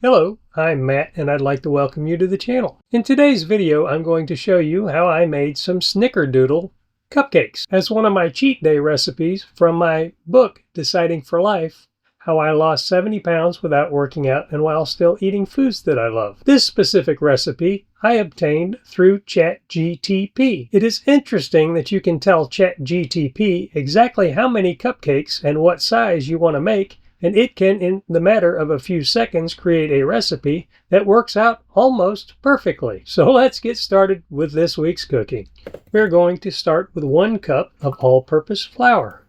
Hello, I'm Matt and I'd like to welcome you to the channel. In today's video, I'm going to show you how I made some Snickerdoodle cupcakes as one of my cheat day recipes from my book, Deciding for Life, How I Lost 70 Pounds Without Working Out and While Still Eating Foods That I Love. This specific recipe I obtained through ChatGPT. It is interesting that you can tell ChatGPT exactly how many cupcakes and what size you want to make, and it can, in the matter of a few seconds, create a recipe that works out almost perfectly. So let's get started with this week's cooking. We're going to start with 1 cup of all-purpose flour.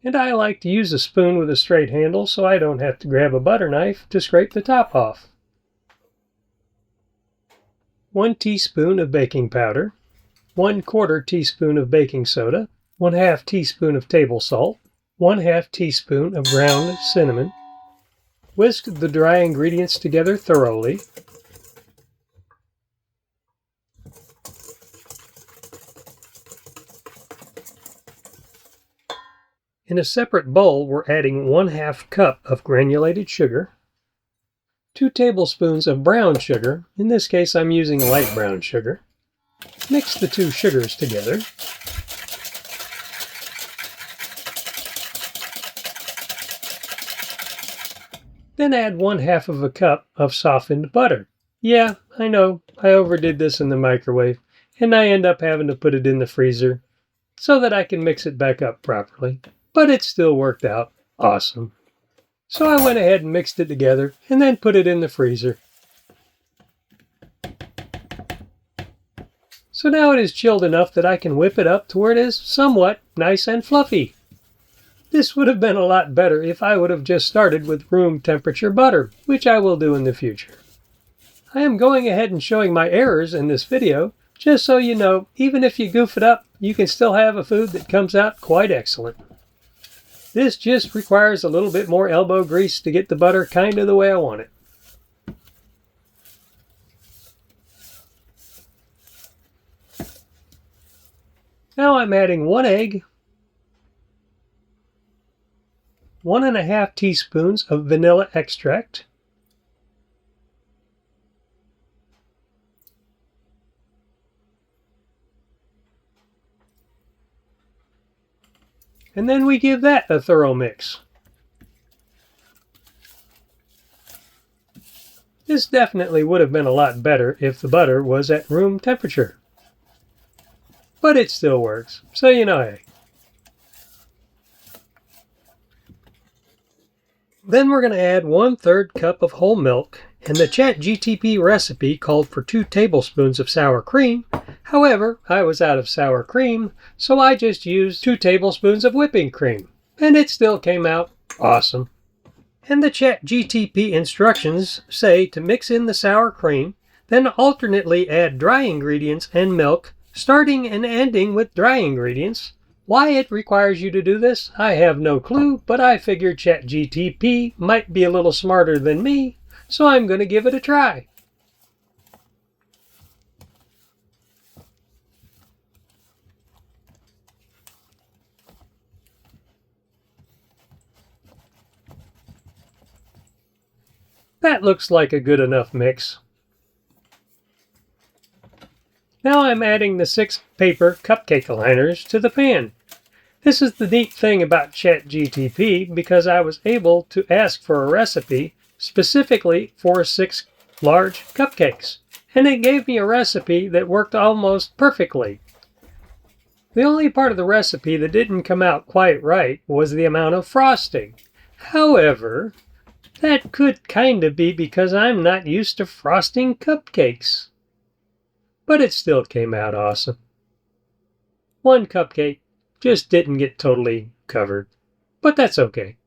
And I like to use a spoon with a straight handle so I don't have to grab a butter knife to scrape the top off. 1 teaspoon of baking powder, 1/4 teaspoon of baking soda, 1/2 teaspoon of table salt, 1/2 teaspoon of ground cinnamon. Whisk the dry ingredients together thoroughly. In a separate bowl, we're adding 1/2 cup of granulated sugar, 2 tablespoons of brown sugar. In this case, I'm using light brown sugar. Mix the 2 sugars together. Then add 1/2 of a cup of softened butter. Yeah, I know, I overdid this in the microwave, and I end up having to put it in the freezer so that I can mix it back up properly. But it still worked out awesome. So I went ahead and mixed it together and then put it in the freezer. So now it is chilled enough that I can whip it up to where it is somewhat nice and fluffy. This would have been a lot better if I would have just started with room temperature butter, which I will do in the future. I am going ahead and showing my errors in this video, just so you know, even if you goof it up, you can still have a food that comes out quite excellent. This just requires a little bit more elbow grease to get the butter kind of the way I want it. Now I'm adding 1 egg, 1½ teaspoons of vanilla extract, and then we give that a thorough mix. This definitely would have been a lot better if the butter was at room temperature. But it still works, so you know, hey. Then we're going to add 1/3 cup of whole milk, and the ChatGPT recipe called for 2 tablespoons of sour cream. However, I was out of sour cream, so I just used 2 tablespoons of whipping cream, and it still came out awesome. And the ChatGPT instructions say to mix in the sour cream, then alternately add dry ingredients and milk, starting and ending with dry ingredients. Why it requires you to do this, I have no clue, but I figured ChatGPT might be a little smarter than me, so I'm going to give it a try. That looks like a good enough mix. Now I'm adding the 6 paper cupcake liners to the pan. This is the neat thing about ChatGPT, because I was able to ask for a recipe specifically for 6 large cupcakes, and it gave me a recipe that worked almost perfectly. The only part of the recipe that didn't come out quite right was the amount of frosting. However, that could kind of be because I'm not used to frosting cupcakes. But it still came out awesome. 1 cupcake just didn't get totally covered, but that's okay.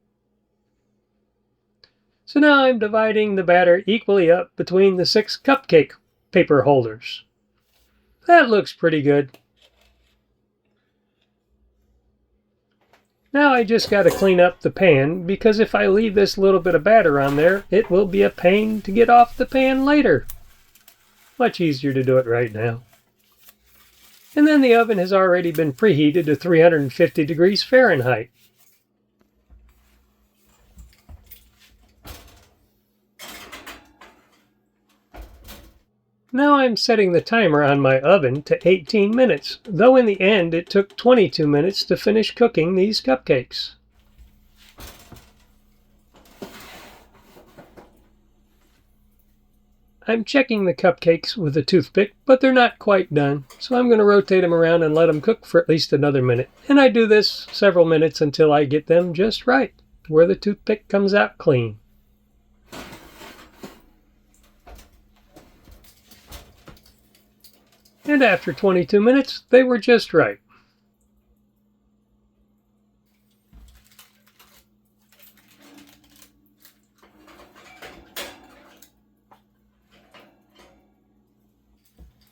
So now I'm dividing the batter equally up between the 6 cupcake paper holders. That looks pretty good. Now I just got to clean up the pan, because if I leave this little bit of batter on there, it will be a pain to get off the pan later. Much easier to do it right now. And then the oven has already been preheated to 350 degrees Fahrenheit. Now I'm setting the timer on my oven to 18 minutes, though in the end it took 22 minutes to finish cooking these cupcakes. I'm checking the cupcakes with a toothpick, but they're not quite done, so I'm going to rotate them around and let them cook for at least another minute. And I do this several minutes until I get them just right, where the toothpick comes out clean. And after 22 minutes, they were just right.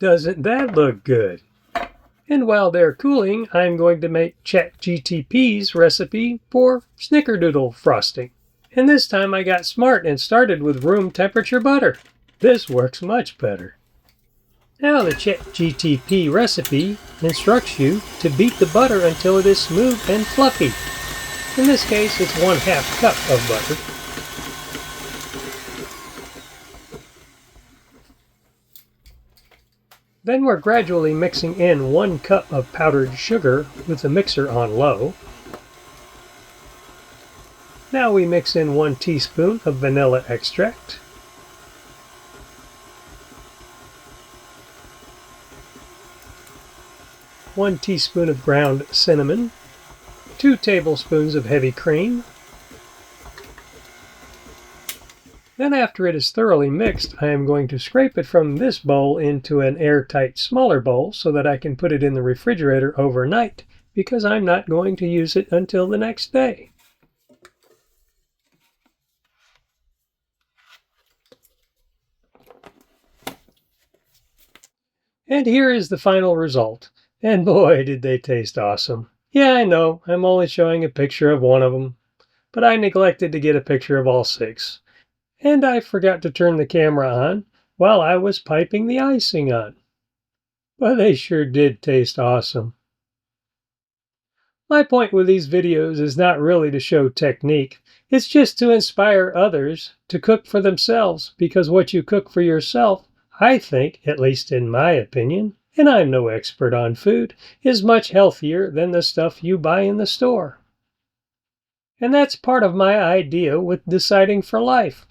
Doesn't that look good? And while they're cooling, I'm going to make ChatGPT's recipe for Snickerdoodle frosting. And this time I got smart and started with room temperature butter. This works much better. Now the ChatGPT recipe instructs you to beat the butter until it is smooth and fluffy. In this case, it's 1/2 cup of butter. Then we're gradually mixing in 1 cup of powdered sugar with the mixer on low. Now we mix in 1 teaspoon of vanilla extract. 1 teaspoon of ground cinnamon, 2 tablespoons of heavy cream. Then after it is thoroughly mixed, I am going to scrape it from this bowl into an airtight smaller bowl so that I can put it in the refrigerator overnight, because I'm not going to use it until the next day. And here is the final result. And boy, did they taste awesome. Yeah, I know, I'm only showing a picture of one of them, but I neglected to get a picture of all 6. And I forgot to turn the camera on while I was piping the icing on. But they sure did taste awesome. My point with these videos is not really to show technique. It's just to inspire others to cook for themselves, because what you cook for yourself, I think, at least in my opinion, and I'm no expert on food, is much healthier than the stuff you buy in the store. And that's part of my idea with Deciding for Life.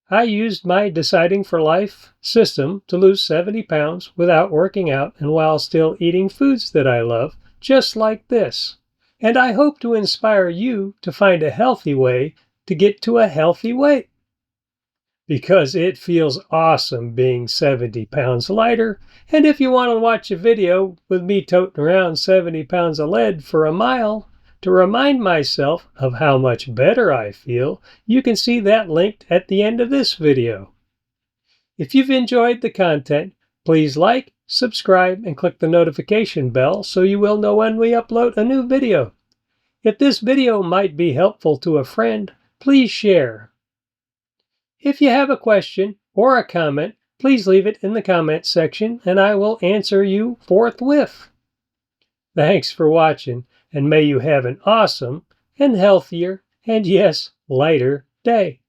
I used my Deciding for Life system to lose 70 pounds without working out and while still eating foods that I love, just like this. And I hope to inspire you to find a healthy way to get to a healthy weight. Because it feels awesome being 70 pounds lighter, and if you want to watch a video with me toting around 70 pounds of lead for a mile, to remind myself of how much better I feel, you can see that linked at the end of this video. If you've enjoyed the content, please like, subscribe, and click the notification bell so you will know when we upload a new video. If this video might be helpful to a friend, please share. If you have a question or a comment, please leave it in the comment section and I will answer you forthwith. Thanks for watching, and may you have an awesome and healthier and yes, lighter day.